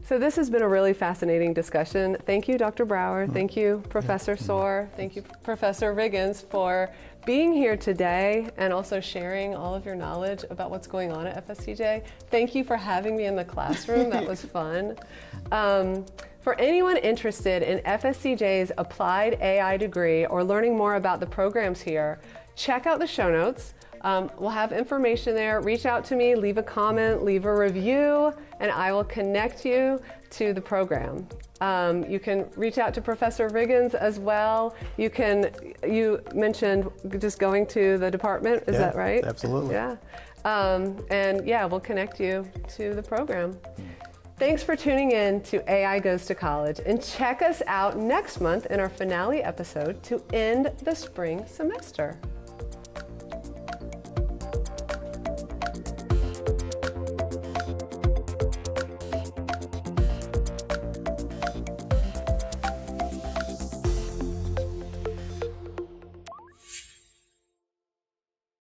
So this has been a really fascinating discussion. Thank you, Dr. Brauer. Thank you, Professor Soar. Thank you, Professor Riggins, for being here today and also sharing all of your knowledge about what's going on at FSCJ. Thank you for having me in the classroom. That was fun. For anyone interested in FSCJ's Applied AI degree or learning more about the programs here, check out the show notes. We'll have information there. Reach out to me, leave a comment, leave a review, and I will connect you to the program. You can reach out to Professor Riggins as well. You mentioned just going to the department, is that right? Absolutely. Yeah. We'll connect you to the program. Thanks for tuning in to AI Goes to College, and check us out next month in our finale episode to end the spring semester.